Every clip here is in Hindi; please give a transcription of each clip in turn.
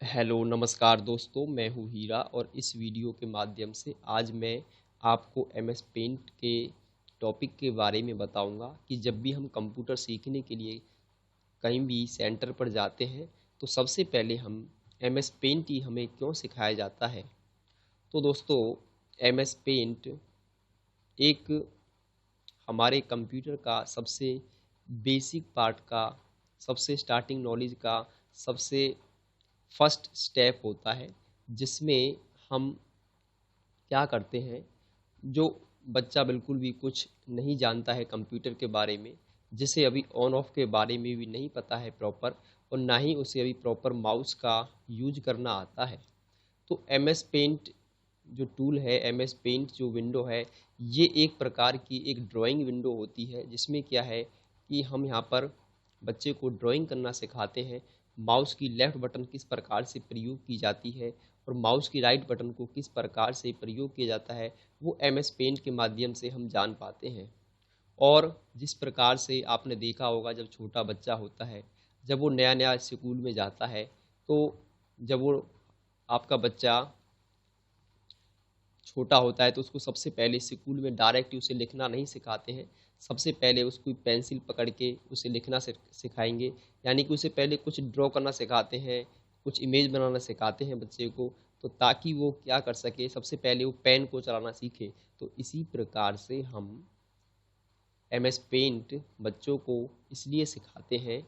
हेलो नमस्कार दोस्तों, मैं हूँ हीरा और इस वीडियो के माध्यम से आज मैं आपको एमएस पेंट के टॉपिक के बारे में बताऊंगा कि जब भी हम कंप्यूटर सीखने के लिए कहीं भी सेंटर पर जाते हैं तो सबसे पहले हम एमएस पेंट ही हमें क्यों सिखाया जाता है। तो दोस्तों, एमएस पेंट एक हमारे कंप्यूटर का सबसे बेसिक पार्ट का, सबसे स्टार्टिंग नॉलेज का सबसे फर्स्ट स्टेप होता है, जिसमें हम क्या करते हैं, जो बच्चा बिल्कुल भी कुछ नहीं जानता है कंप्यूटर के बारे में, जिसे अभी ऑन ऑफ के बारे में भी नहीं पता है प्रॉपर, और ना ही उसे अभी प्रॉपर माउस का यूज करना आता है। तो एम एस पेंट जो टूल है, एम एस पेंट जो विंडो है, ये एक प्रकार की एक ड्राइंग विंडो होती है, जिसमें क्या है कि हम यहाँ पर बच्चे को ड्राइंग करना सिखाते हैं। माउस की लेफ़्ट बटन किस प्रकार से प्रयोग की जाती है और माउस की राइट बटन को किस प्रकार से प्रयोग किया जाता है, वो एम एस पेंट के माध्यम से हम जान पाते हैं। और जिस प्रकार से आपने देखा होगा, जब छोटा बच्चा होता है, जब वो नया नया स्कूल में जाता है, तो जब वो आपका बच्चा छोटा होता है तो उसको सबसे पहले स्कूल में डायरेक्ट उसे लिखना नहीं सिखाते हैं। सबसे पहले उसको पेंसिल पकड़ के उसे लिखना सिखाएंगे, यानी कि उसे पहले कुछ ड्रॉ करना सिखाते हैं, कुछ इमेज बनाना सिखाते हैं बच्चे को, तो ताकि वो क्या कर सके, सबसे पहले वो पेन को चलाना सीखे। तो इसी प्रकार से हम एम एस पेंट बच्चों को इसलिए सिखाते हैं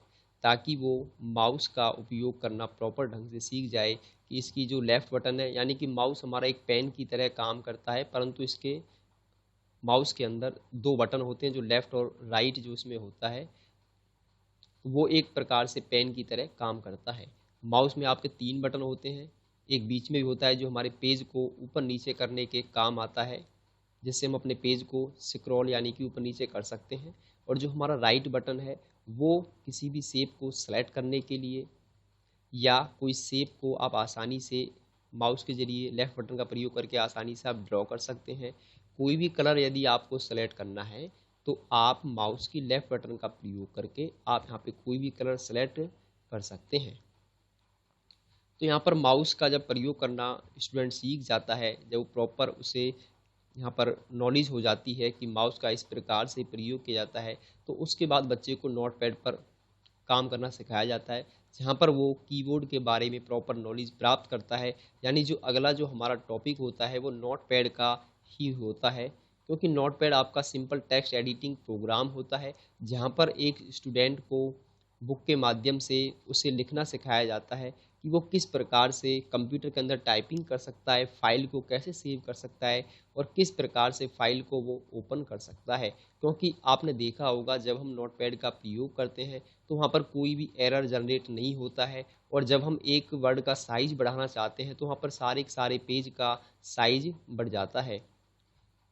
ताकि वो माउस का उपयोग करना प्रॉपर ढंग से सीख जाए, कि इसकी जो लेफ़्ट बटन है, यानी कि माउस हमारा एक पेन की तरह काम करता है, परंतु इसके माउस के अंदर दो बटन होते हैं, जो लेफ़्ट और राइट जो इसमें होता है, वो एक प्रकार से पेन की तरह काम करता है। माउस में आपके तीन बटन होते हैं, एक बीच में भी होता है जो हमारे पेज को ऊपर नीचे करने के काम आता है, जिससे हम अपने पेज को स्क्रॉल यानी कि ऊपर नीचे कर सकते हैं। और जो हमारा राइट बटन है, वो किसी भी शेप को सेलेक्ट करने के लिए, या कोई शेप को आप आसानी से माउस के ज़रिए लेफ़्ट बटन का प्रयोग करके आसानी से आप ड्रॉ कर सकते हैं। कोई भी कलर यदि आपको सेलेक्ट करना है, तो आप माउस की लेफ़्ट बटन का प्रयोग करके आप यहाँ पे कोई भी कलर सेलेक्ट कर सकते हैं। तो यहाँ पर माउस का जब प्रयोग करना स्टूडेंट सीख जाता है, जब वो प्रॉपर उसे यहाँ पर नॉलेज हो जाती है कि माउस का इस प्रकार से प्रयोग किया जाता है, तो उसके बाद बच्चे को नोटपैड पर काम करना सिखाया जाता है, जहाँ पर वो कीबोर्ड के बारे में प्रॉपर नॉलेज प्राप्त करता है। यानी जो अगला जो हमारा टॉपिक होता है वो नोटपैड का ही होता है, क्योंकि नोटपैड आपका सिंपल टेक्स्ट एडिटिंग प्रोग्राम होता है, जहाँ पर एक स्टूडेंट को बुक के माध्यम से उसे लिखना सिखाया जाता है कि वो किस प्रकार से कंप्यूटर के अंदर टाइपिंग कर सकता है, फाइल को कैसे सेव कर सकता है और किस प्रकार से फाइल को वो ओपन कर सकता है। क्योंकि आपने देखा होगा, जब हम नोटपैड का प्रयोग करते हैं तो वहाँ पर कोई भी एरर जनरेट नहीं होता है, और जब हम एक वर्ड का साइज बढ़ाना चाहते हैं तो वहाँ पर सारे के सारे पेज का साइज बढ़ जाता है।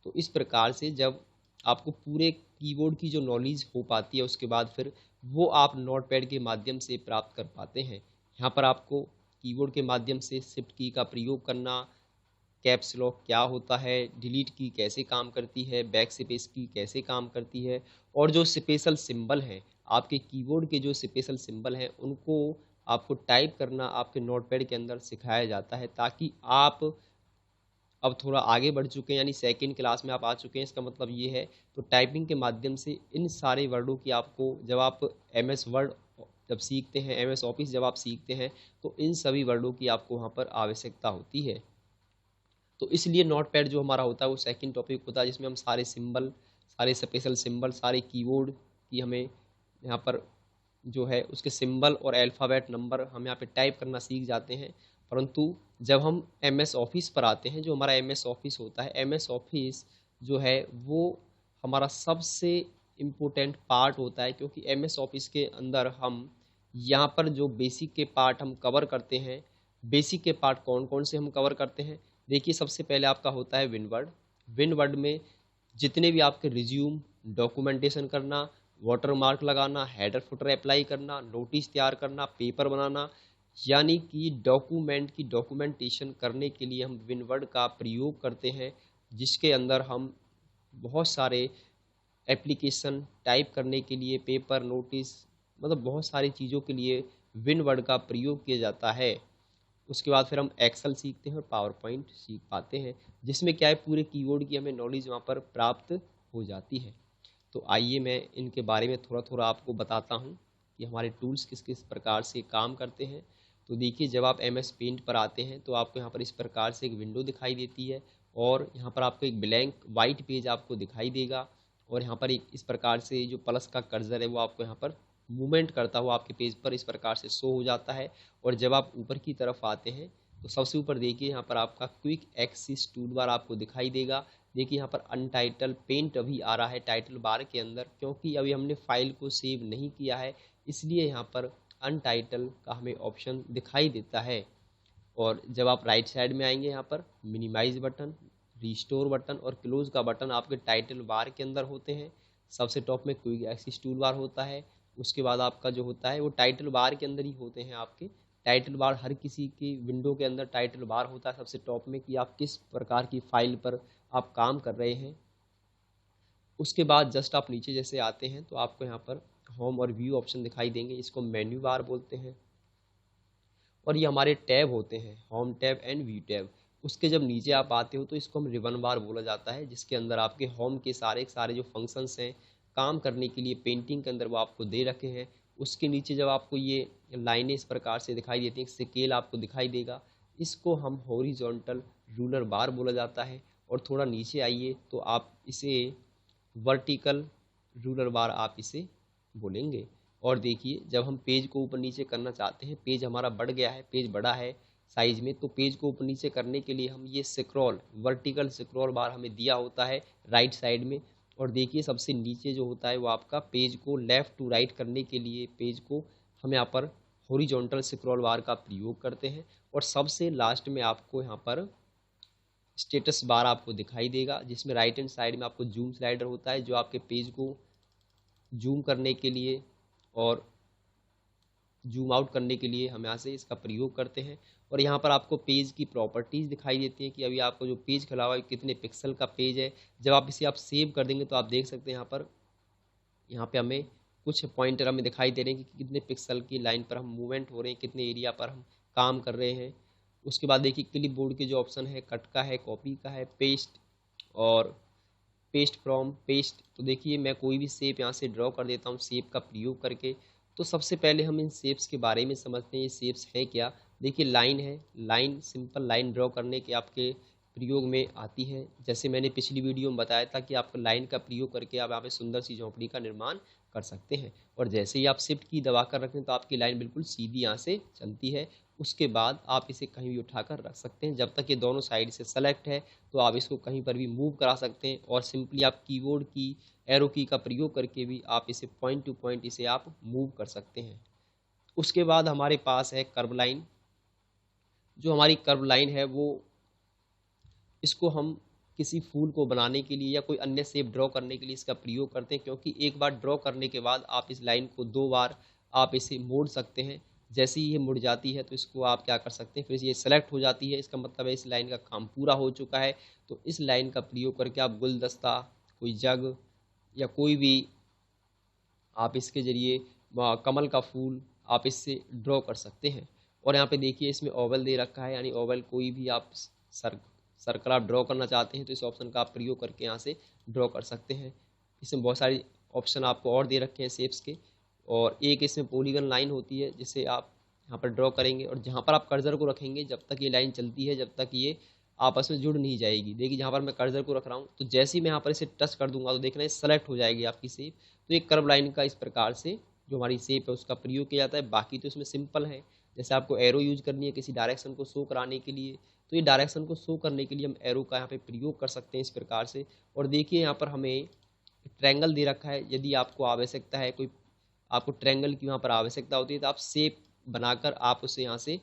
तो इस प्रकार से जब आपको पूरे कीबोर्ड की जो नॉलेज हो पाती है, उसके बाद फिर वो आप नोटपैड के माध्यम से प्राप्त कर पाते हैं। यहाँ पर आपको कीबोर्ड के माध्यम से शिफ्ट की का प्रयोग करना, कैप्स लॉक क्या होता है, डिलीट की कैसे काम करती है, बैक स्पेस की कैसे काम करती है, और जो स्पेशल सिंबल हैं, आपके कीबोर्ड के जो स्पेशल सिंबल हैं, उनको आपको टाइप करना आपके नोटपैड के अंदर सिखाया जाता है, ताकि आप अब थोड़ा आगे बढ़ चुके हैं, यानी सेकंड क्लास में आप आ चुके हैं। इसका मतलब ये है, तो टाइपिंग के माध्यम से इन सारे वर्डों की आपको, जब आप एम एस वर्ड जब सीखते हैं, एम एस ऑफिस जब आप सीखते हैं, तो इन सभी वर्डों की आपको वहाँ पर आवश्यकता होती है। तो इसलिए नोटपैड जो हमारा होता है वो सेकंड टॉपिक होता है, जिसमें हम सारे सिंबल, सारे स्पेशल सिंबल, सारे कीबोर्ड की हमें यहाँ पर जो है उसके सिंबल और अल्फ़ाबेट नंबर हम यहाँ पे टाइप करना सीख जाते हैं। परंतु जब हम एम एस ऑफिस पर आते हैं, जो हमारा एम एस ऑफिस होता है, एम एस ऑफिस जो है वो हमारा सबसे इम्पोर्टेंट पार्ट होता है, क्योंकि एम एस ऑफिस के अंदर हम यहाँ पर जो बेसिक के पार्ट हम कवर करते हैं। बेसिक के पार्ट कौन कौन से हम कवर करते हैं? देखिए, सबसे पहले आपका होता है विनवर्ड। विनवर्ड में जितने भी आपके रिज्यूम, डॉक्यूमेंटेशन करना, वाटरमार्क लगाना, हेडर फुटर अप्लाई करना, नोटिस तैयार करना, पेपर बनाना, यानी कि डॉक्यूमेंट की डॉक्यूमेंटेशन करने के लिए हम विनवर्ड का प्रयोग करते हैं, जिसके अंदर हम बहुत सारे एप्लीकेशन टाइप करने के लिए, पेपर, नोटिस, मतलब बहुत सारी चीज़ों के लिए विनवर्ड का प्रयोग किया जाता है। उसके बाद फिर हम एक्सेल सीखते हैं और पावर पॉइंट सीख पाते हैं, जिसमें क्या है पूरे कीबोर्ड की हमें नॉलेज वहाँ पर प्राप्त हो जाती है। तो आइए मैं इनके बारे में थोड़ा थोड़ा आपको बताता हूँ कि हमारे टूल्स किस किस प्रकार से काम करते हैं। तो देखिए, जब आप MS पेंट पर आते हैं तो आपको यहाँ पर इस प्रकार से एक विंडो दिखाई देती है और यहाँ पर आपको एक ब्लैंक वाइट पेज आपको दिखाई देगा और यहाँ पर एक इस प्रकार से जो प्लस का कर्सर है वो आपको यहाँ पर मूवमेंट करता हुआ आपके पेज पर इस प्रकार से शो हो जाता है। और जब आप ऊपर की तरफ आते हैं तो सबसे ऊपर देखिए यहाँ पर आपका क्विक एक्सिस टूल बार आपको दिखाई देगा। देखिए यहाँ पर अनटाइटल पेंट अभी आ रहा है टाइटल बार के अंदर, क्योंकि अभी हमने फाइल को सेव नहीं किया है, इसलिए यहाँ पर अनटाइटल का हमें ऑप्शन दिखाई देता है। और जब आप राइट साइड में आएंगे यहाँ पर मिनिमाइज बटन, रिस्टोर बटन और क्लोज का बटन आपके टाइटल बार के अंदर होते हैं। सबसे टॉप में क्विक एक्सिस टूल बार होता है, उसके बाद आपका जो होता है वो टाइटल बार के अंदर ही होते हैं। आपके टाइटल बार हर किसी की विंडो के अंदर टाइटल बार होता है सबसे टॉप में, कि आप किस प्रकार की फाइल पर आप काम कर रहे हैं। उसके बाद जस्ट आप नीचे जैसे आते हैं तो आपको यहाँ पर होम और व्यू ऑप्शन दिखाई देंगे, इसको मेन्यू बार बोलते हैं। और ये हमारे टैब होते हैं, home tab and view tab. उसके जब नीचे आप आते हो तो इसको हम रिबन बार बोला जाता है, जिसके अंदर आपके होम के सारे सारे जो फंक्शंस हैं काम करने के लिए पेंटिंग के अंदर वो आपको दे रखे हैं। उसके नीचे जब आपको ये लाइनें इस प्रकार से दिखाई देती हैं, स्केल आपको दिखाई देगा, इसको हम हॉरिजॉन्टल रूलर बार बोला जाता है। और थोड़ा नीचे आइए तो आप इसे वर्टिकल रूलर बार आप इसे बोलेंगे। और देखिए, जब हम पेज को ऊपर नीचे करना चाहते हैं, पेज हमारा बढ़ गया है, पेज बड़ा है साइज में, तो पेज को ऊपर नीचे करने के लिए हम ये स्क्रॉल वर्टिकल स्क्रॉल बार हमें दिया होता है राइट साइड में। और देखिए सबसे नीचे जो होता है वो आपका पेज को लेफ़्ट टू राइट करने के लिए पेज को हम यहाँ पर हॉरिजॉन्टल स्क्रॉल बार का प्रयोग करते हैं। और सबसे लास्ट में आपको यहाँ पर स्टेटस बार आपको दिखाई देगा, जिसमें राइट हैंड साइड में आपको जूम स्लाइडर होता है, जो आपके पेज को जूम करने के लिए और जूम आउट करने के लिए हम यहाँ से इसका प्रयोग करते हैं। और यहाँ पर आपको पेज की प्रॉपर्टीज़ दिखाई देती हैं कि अभी आपको जो पेज खुला हुआ है कितने पिक्सल का पेज है। जब आप इसे आप सेव कर देंगे तो आप देख सकते हैं यहाँ पे हमें कुछ पॉइंटर हमें दिखाई दे रहे हैं कि कितने पिक्सल की लाइन पर हम मूवमेंट हो रहे हैं, कितने एरिया पर हम काम कर रहे हैं। उसके बाद देखिए क्लिप बोर्ड के जो ऑप्शन है, कट का है, कॉपी का है, पेस्ट और पेस्ट फ्रॉम पेस्ट। तो देखिए मैं कोई भी शेप यहाँ से ड्रॉ कर देता हूँ शेप का प्रयोग करके। तो सबसे पहले हम इन शेप्स के बारे में समझते हैं, ये शेप्स है क्या। देखिए लाइन है, लाइन सिंपल लाइन ड्रॉ करने के आपके प्रयोग में आती है। जैसे मैंने पिछली वीडियो में बताया था कि आपको लाइन का प्रयोग करके आप यहाँ पे सुंदर सी झोंपड़ी का निर्माण कर सकते हैं। और जैसे ही आप शिफ्ट की दबा कर रखें तो आपकी लाइन बिल्कुल सीधी यहाँ से चलती है। उसके बाद आप इसे कहीं भी उठाकर रख सकते हैं, जब तक ये दोनों साइड से सेलेक्ट है तो आप इसको कहीं पर भी मूव करा सकते हैं। और सिंपली आप कीबोर्ड की एरो की का प्रयोग करके भी आप इसे पॉइंट टू पॉइंट इसे आप मूव कर सकते हैं। उसके बाद हमारे पास है कर्व लाइन। जो हमारी कर्व लाइन है वो इसको हम किसी फूल को बनाने के लिए या कोई अन्य शेप ड्रॉ करने के लिए इसका प्रयोग करते हैं, क्योंकि एक बार ड्रॉ करने के बाद आप इस लाइन को 2 बार आप इसे मोड़ सकते हैं। जैसे ही ये मुड़ जाती है तो इसको आप क्या कर सकते हैं, फिर ये सेलेक्ट हो जाती है, इसका मतलब है इस लाइन का काम पूरा हो चुका है। तो इस लाइन का प्रयोग करके आप गुलदस्ता, कोई जग या कोई भी आप इसके ज़रिए कमल का फूल आप इससे ड्रॉ कर सकते हैं। और यहाँ पे देखिए इसमें ओवल दे रखा है, यानी ओवल कोई भी आप सर्कल आप ड्रॉ करना चाहते हैं तो इस ऑप्शन का आप प्रयोग करके यहाँ से ड्रॉ कर सकते हैं। इसमें बहुत सारी ऑप्शन आपको और दे रखे हैं शेप्स के। और एक इसमें पॉलीगन लाइन होती है जिसे आप यहाँ पर ड्रॉ करेंगे और जहाँ पर आप कर्सर को रखेंगे जब तक ये लाइन चलती है, जब तक ये आपस में जुड़ नहीं जाएगी। देखिए जहाँ पर मैं कर्सर को रख रहा हूँ तो जैसे ही मैं यहाँ पर इसे टच कर दूंगा तो देखना है सेलेक्ट हो जाएगी आपकी शेप। तो एक कर्व लाइन का इस प्रकार से जो हमारी शेप है उसका प्रयोग किया जाता है। बाकी तो इसमें सिंपल है, जैसे आपको एरो यूज करनी है किसी डायरेक्शन को शो कराने के लिए, तो ये डायरेक्शन को शो करने के लिए हम एरो का यहाँ पे प्रयोग कर सकते हैं इस प्रकार से। और देखिए यहाँ पर हमें ट्रायंगल दे रखा है, यदि आपको आवश्यकता है, कोई आपको ट्रायंगल की वहाँ पर आवश्यकता होती है तो आप शेप बनाकर आप उसे यहाँ से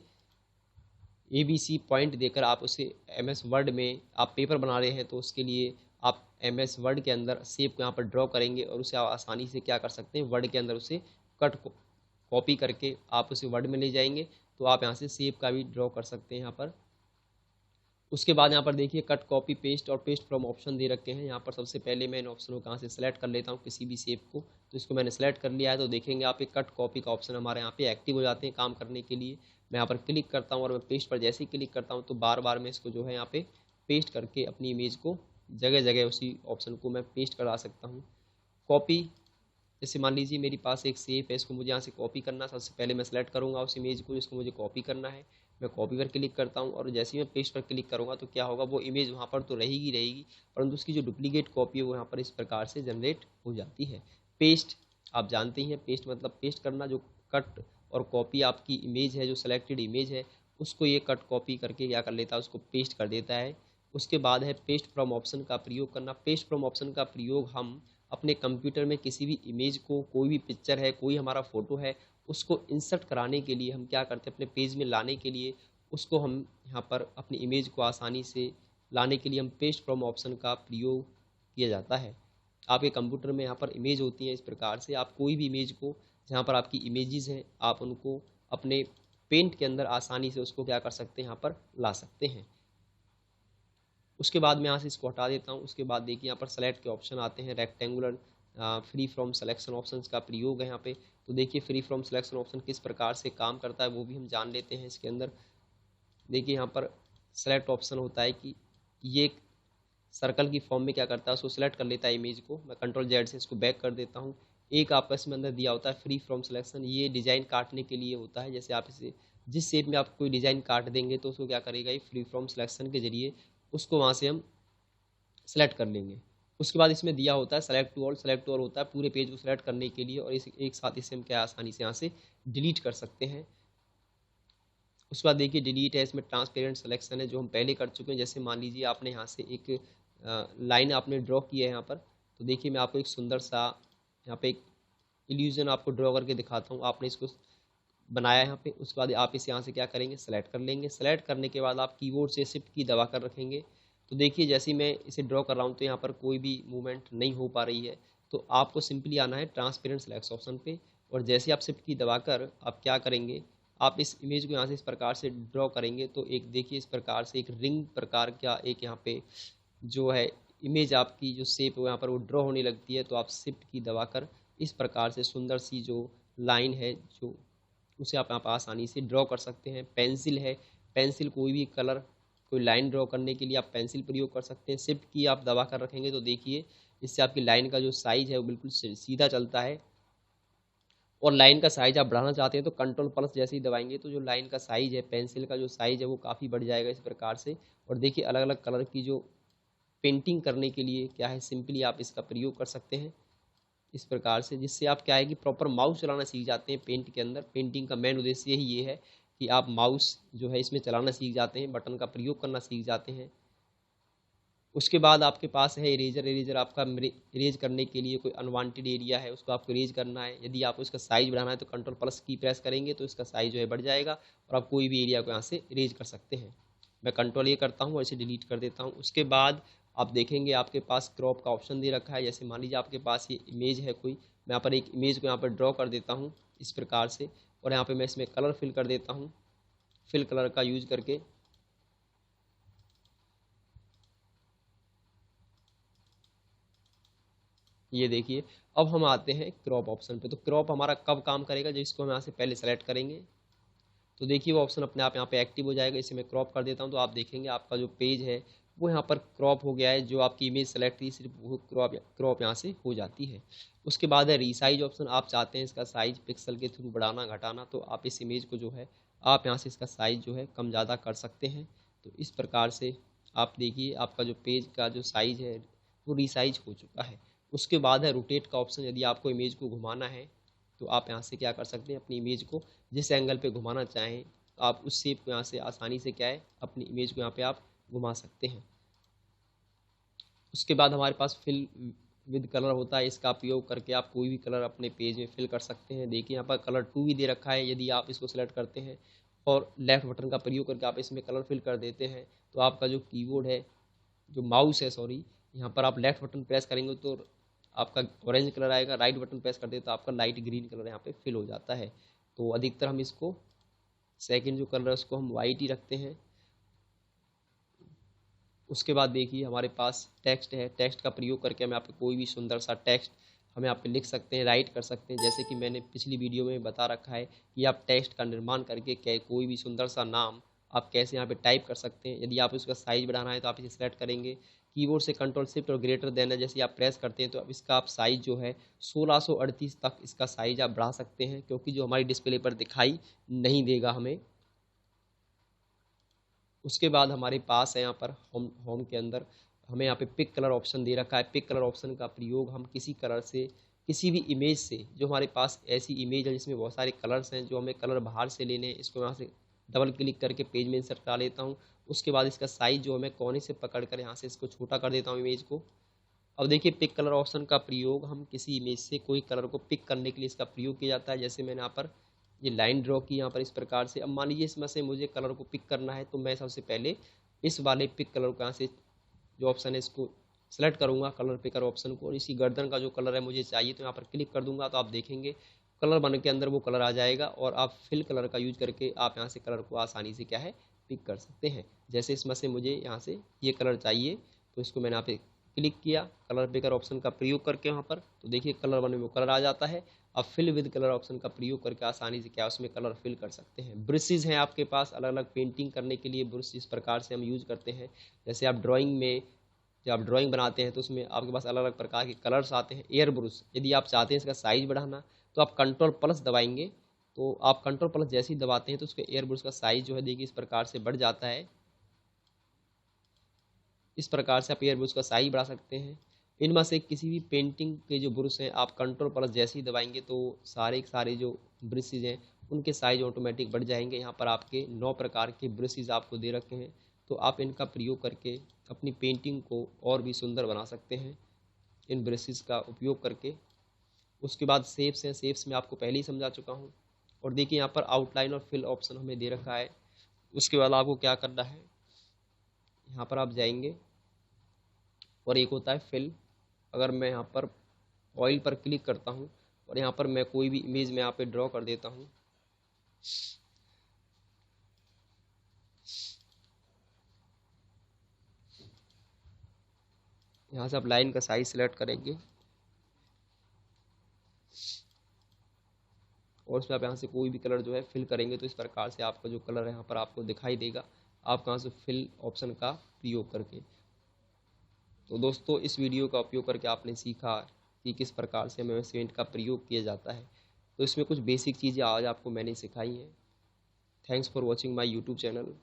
ABC पॉइंट देकर आप उसे MS वर्ड में आप पेपर बना रहे हैं तो उसके लिए आप MS वर्ड के अंदर शेप को यहाँ पर ड्रॉ करेंगे और उसे आप आसानी से क्या कर सकते हैं, वर्ड के अंदर उसे कट कॉपी करके आप उसे वर्ड में ले जाएंगे तो आप यहाँ से शेप का भी ड्रॉ कर सकते हैं यहाँ पर। उसके बाद यहाँ पर देखिए कट, कॉपी, पेस्ट और पेस्ट फ्रॉम ऑप्शन दे रखे हैं। यहाँ पर सबसे पहले मैं इन ऑप्शनों को कहाँ से सेलेक्ट कर लेता हूँ किसी भी शेप को, तो इसको मैंने सेलेक्ट कर लिया है। तो देखेंगे आप एक कट कॉपी का ऑप्शन हमारे यहाँ पे एक्टिव हो जाते हैं काम करने के लिए। मैं यहाँ पर क्लिक करता हूँ और मैं पेस्ट पर जैसे ही क्लिक करता हूँ तो बार बार मैं इसको जो है यहाँ पे पेस्ट करके अपनी इमेज को जगह जगह उसी ऑप्शन को मैं पेस्ट करा सकता हूँ। कॉपी, जैसे मान लीजिए मेरे पास एक शेप है, इसको मुझे यहाँ से कॉपी करना, सबसे पहले मैं सेलेक्ट करूँगा उस इमेज को जिसको मुझे कॉपी करना है। मैं कॉपी पर क्लिक करता हूँ और जैसे ही मैं पेस्ट पर क्लिक करूँगा तो क्या होगा, वो इमेज वहाँ पर तो रहेगी, परंतु उसकी जो डुप्लीकेट कॉपी है वो यहाँ पर इस प्रकार से जनरेट हो जाती है। पेस्ट, आप जानते ही हैं पेस्ट मतलब पेस्ट करना, जो कट और कॉपी आपकी इमेज है, जो सेलेक्टेड इमेज है उसको ये कट कॉपी करके क्या कर लेता है, उसको पेस्ट कर देता है। उसके बाद है पेस्ट फ्रॉम ऑप्शन का प्रयोग करना। पेस्ट फ्रॉम ऑप्शन का प्रयोग हम अपने कंप्यूटर में किसी भी इमेज को, कोई भी पिक्चर है, कोई हमारा फोटो है, उसको इंसर्ट कराने के लिए हम क्या करते हैं, अपने पेज में लाने के लिए, उसको हम यहाँ पर अपनी इमेज को आसानी से लाने के लिए हम पेस्ट फ्रॉम ऑप्शन का प्रयोग किया जाता है। आपके कंप्यूटर में यहाँ पर इमेज होती है, इस प्रकार से आप कोई भी इमेज को, जहाँ पर आपकी इमेजेस हैं, आप उनको अपने पेंट के अंदर आसानी से उसको क्या कर सकते हैं, यहाँ पर ला सकते हैं। उसके बाद मैं यहाँ से इसको हटा देता हूँ। उसके बाद देखिए यहाँ पर सेलेक्ट के ऑप्शन आते हैं, rectangular free from selection options का प्रयोग है यहाँ पे। तो देखिए फ्री फ्रॉम सिलेक्शन ऑप्शन किस प्रकार से काम करता है वो भी हम जान लेते हैं इसके अंदर। देखिए यहाँ पर सेलेक्ट ऑप्शन होता है कि ये सर्कल की फॉर्म में क्या करता है, उसको सिलेक्ट कर लेता है इमेज को। मैं कंट्रोल जेड से इसको बैक कर देता हूँ। एक आपका इसमें अंदर दिया होता है फ्री फ्रॉम सिलेक्शन, ये डिज़ाइन काटने के लिए होता है। जैसे आप इसे जिस शेप में आप कोई डिज़ाइन काट देंगे तो उसको क्या करेगा, ये फ्री फ्रॉम सिलेक्शन के जरिए उसको वहाँ से हम सेलेक्ट कर लेंगे। उसके बाद इसमें दिया होता है select to all. Select to all होता है पूरे पेज को सेलेक्ट करने के लिए, और इस एक साथ इसे हम क्या आसानी से यहाँ से डिलीट कर सकते हैं। उसके बाद देखिए डिलीट है, इसमें ट्रांसपेरेंट सिलेक्शन है जो हम पहले कर चुके हैं। जैसे मान लीजिए आपने यहाँ से एक लाइन आपने ड्रॉ की है यहाँ पर, तो देखिए मैं आपको एक सुंदर सा यहाँ पे एक इल्यूजन आपको ड्रॉ करके दिखाता हूँ। आपने इसको बनाया यहाँ पे, उसके बाद आप इसे यहाँ से क्या करेंगे, सेलेक्ट कर लेंगे। सेलेक्ट करने के बाद आप कीबोर्ड से शिफ्ट की दबा कर रखेंगे। तो देखिए जैसे ही मैं इसे ड्रॉ कर रहा हूँ तो यहाँ पर कोई भी मूवमेंट नहीं हो पा रही है। तो आपको सिंपली आना है ट्रांसपेरेंट सेलेक्ट ऑप्शन पे, और जैसे आप शिफ्ट की दबाकर आप क्या करेंगे, आप इस इमेज को यहाँ से इस प्रकार से ड्रॉ करेंगे तो एक देखिए इस प्रकार से एक रिंग प्रकार का एक यहाँ पे जो है इमेज आपकी जो शेप है यहाँ पर वो ड्रॉ होने लगती है। तो आप शिफ्ट की दबाकर इस प्रकार से सुंदर सी जो लाइन है जो उसे आप यहाँ पर आसानी से ड्रॉ कर सकते हैं। पेंसिल है, पेंसिल कोई भी कलर, कोई लाइन ड्रॉ करने के लिए आप पेंसिल प्रयोग कर सकते हैं। शिफ्ट की आप दबा कर रखेंगे तो देखिए इससे आपकी लाइन का जो साइज है वो बिल्कुल सीधा चलता है। और लाइन का साइज आप बढ़ाना चाहते हैं तो कंट्रोल प्लस जैसे ही दबाएंगे तो जो लाइन का साइज है, पेंसिल का जो साइज है वो काफ़ी बढ़ जाएगा इस प्रकार से। और देखिए अलग अलग कलर की जो पेंटिंग करने के लिए क्या है, सिंपली आप इसका प्रयोग कर सकते हैं इस प्रकार से, जिससे आप क्या है कि प्रॉपर माउस चलाना सीख जाते हैं पेंट के अंदर। पेंटिंग का मेन उद्देश्य ही ये है कि आप माउस जो है इसमें चलाना सीख जाते हैं, बटन का प्रयोग करना सीख जाते हैं। उसके बाद आपके पास है इरेजर। इरेजर आपका इरेज करने के लिए कोई अनवांटेड एरिया है उसको आपको इरेज करना है। यदि आपको इसका साइज बढ़ाना है तो कंट्रोल प्लस की प्रेस करेंगे तो इसका साइज जो है बढ़ जाएगा और आप कोई भी एरिया को यहाँ से इरेज कर सकते हैं। मैं कंट्रोल ये करता हूँ और इसे डिलीट कर देता हूँ। उसके बाद आप देखेंगे आपके पास क्रॉप का ऑप्शन दे रखा है। जैसे मान लीजिए आपके पास ये इमेज है कोई, मैं यहाँ पर एक इमेज को यहाँ पर ड्रॉ कर देता हूँ इस प्रकार से, और यहाँ पर मैं इसमें कलर फिल कर देता हूँ। फिल कलर का यूज करके ये देखिए अब हम आते हैं क्रॉप ऑप्शन पे। तो क्रॉप हमारा कब काम करेगा, जिसको हम यहाँ से पहले सेलेक्ट करेंगे तो देखिए वो ऑप्शन अपने आप यहाँ पे एक्टिव हो जाएगा। इसे मैं क्रॉप कर देता हूँ तो आप देखेंगे आपका जो पेज है वो यहाँ पर क्रॉप हो गया है। जो आपकी इमेज सेलेक्ट थी सिर्फ वो क्रॉप यहाँ से हो जाती है। उसके बाद है रीसाइज ऑप्शन। आप चाहते हैं इसका साइज पिक्सल के थ्रू बढ़ाना घटाना, तो आप इस इमेज को जो है आप यहाँ से इसका साइज जो है कम ज़्यादा कर सकते हैं। तो इस प्रकार से आप देखिए आपका जो पेज का जो साइज है वो रीसाइज हो चुका है। उसके बाद है रोटेट का ऑप्शन। यदि आपको इमेज को घुमाना है तो आप यहाँ से क्या कर सकते हैं, अपनी इमेज को जिस एंगल पे घुमाना चाहें आप उस शेप को यहाँ से आसानी से क्या है अपनी इमेज को यहाँ पे आप घुमा सकते हैं। उसके बाद हमारे पास फिल विद कलर होता है। इसका उपयोग करके आप कोई भी कलर अपने पेज में फिल कर सकते हैं। देखिए यहाँ पर कलर 2 भी दे रखा है। यदि आप इसको सेलेक्ट करते हैं और लेफ्ट बटन का प्रयोग करके आप इसमें कलर फिल कर देते हैं तो आपका जो कीबोर्ड है, जो माउस है सॉरी, यहाँ पर आप लेफ्ट बटन प्रेस करेंगे तो आपका ऑरेंज कलर आएगा, राइट बटन प्रेस कर दे तो आपका लाइट ग्रीन कलर यहाँ पे फिल हो जाता है। तो अधिकतर हम इसको सेकंड जो कलर है उसको हम वाइट ही रखते हैं। उसके बाद देखिए हमारे पास टेक्स्ट है। टेक्स्ट का प्रयोग करके मैं आपको कोई भी सुंदर सा टेक्स्ट हम यहाँ पे लिख सकते हैं, राइट कर सकते हैं। जैसे कि मैंने पिछली वीडियो में बता रखा है कि आप टेक्स्ट का निर्माण करके कोई भी सुंदर सा नाम आप कैसे यहाँ पे टाइप कर सकते हैं। यदि आप इसका साइज बढ़ाना है तो आप इसे सेलेक्ट करेंगे, कीबोर्ड से कंट्रोल शिफ्ट और ग्रेटर देन है जैसे आप प्रेस करते हैं तो अब इसका आप साइज जो है 1638 तक इसका साइज आप बढ़ा सकते हैं, क्योंकि जो हमारी डिस्प्ले पर दिखाई नहीं देगा हमें। उसके बाद हमारे पास है यहाँ पर होम के अंदर हमें यहाँ पे पिक कलर ऑप्शन दे रखा है। पिक कलर ऑप्शन का प्रयोग हम किसी कलर से, किसी भी इमेज से, जो हमारे पास ऐसी इमेज है जिसमें बहुत सारे कलर्स हैं, जो हमें कलर बाहर से लेने हैं, इसको यहाँ से डबल क्लिक करके पेज में इंसर्ट करा लेता हूँ। उसके बाद इसका साइज जो है मैं कोने से पकड़ कर यहाँ से इसको छोटा कर देता हूँ इमेज को। अब देखिए पिक कलर ऑप्शन का प्रयोग हम किसी इमेज से कोई कलर को पिक करने के लिए इसका प्रयोग किया जाता है। जैसे मैंने यहाँ पर ये लाइन ड्रॉ की यहाँ पर इस प्रकार से। अब मान लीजिए इसमें से मुझे कलर को पिक करना है तो मैं सबसे पहले इस वाले पिक कलर को यहाँ से जो ऑप्शन है इसको सेलेक्ट करूँगा, कलर पिकर ऑप्शन को, और इसी गर्दन का जो कलर है मुझे चाहिए तो यहाँ पर क्लिक कर दूंगा तो आप देखेंगे कलर बन के अंदर वो कलर आ जाएगा और आप फिल कलर का यूज करके आप यहाँ से कलर को आसानी से क्या है पिक कर सकते हैं। जैसे इसमें से मुझे यहाँ से ये कलर चाहिए तो इसको मैंने यहाँ पे क्लिक किया कलर पिकर ऑप्शन का प्रयोग करके वहाँ पर, तो देखिए कलर बने में वो कलर आ जाता है। अब फिल विद कलर ऑप्शन का प्रयोग करके आसानी से क्या उसमें कलर फिल कर सकते हैं। ब्रशेज हैं आपके पास अलग अलग पेंटिंग करने के लिए, ब्रश इस प्रकार से हम यूज करते हैं। जैसे आप ड्राइंग में जब आप ड्राइंग बनाते हैं तो उसमें आपके पास अलग अलग प्रकार के कलर्स आते हैं। एयर ब्रश, यदि आप चाहते हैं इसका साइज बढ़ाना तो आप कंट्रोल प्लस दबाएंगे, तो आप कंट्रोल प्लस जैसे ही दबाते हैं तो उसके एयर ब्रश का साइज जो है देखिए इस प्रकार से बढ़ जाता है। इस प्रकार से आप एयर ब्रश का साइज बढ़ा सकते हैं। इनमें से किसी भी पेंटिंग के जो ब्रश हैं आप कंट्रोल प्लस जैसे ही दबाएंगे तो सारे जो ब्रशेज हैं उनके साइज ऑटोमेटिक बढ़ जाएंगे। यहाँ पर आपके 9 प्रकार के ब्रशेज आपको दे रखे हैं, तो आप इनका प्रयोग करके अपनी पेंटिंग को और भी सुंदर बना सकते हैं इन ब्रशेज का उपयोग करके। उसके बाद शेप्स हैं, शेप्स में आपको पहले ही समझा चुका हूँ। और देखिए यहाँ पर आउटलाइन और फिल ऑप्शन हमें दे रखा है। उसके बाद आपको क्या करना है, यहाँ पर आप जाएंगे और एक होता है फिल। अगर मैं यहाँ पर ऑयल पर क्लिक करता हूँ और यहाँ पर मैं कोई भी इमेज में यहाँ पे ड्रॉ कर देता हूँ, यहाँ से आप लाइन का साइज सेलेक्ट करेंगे और उसमें आप यहाँ से कोई भी कलर जो है फिल करेंगे तो इस प्रकार से आपका जो कलर है यहाँ पर आपको दिखाई देगा, आप कहाँ से फिल ऑप्शन का प्रयोग करके। तो दोस्तों इस वीडियो का उपयोग करके आपने सीखा कि किस प्रकार से एमएस पेंट का प्रयोग किया जाता है। तो इसमें कुछ बेसिक चीज़ें आज आपको मैंने सिखाई हैं। Thanks for watching my YouTube channel.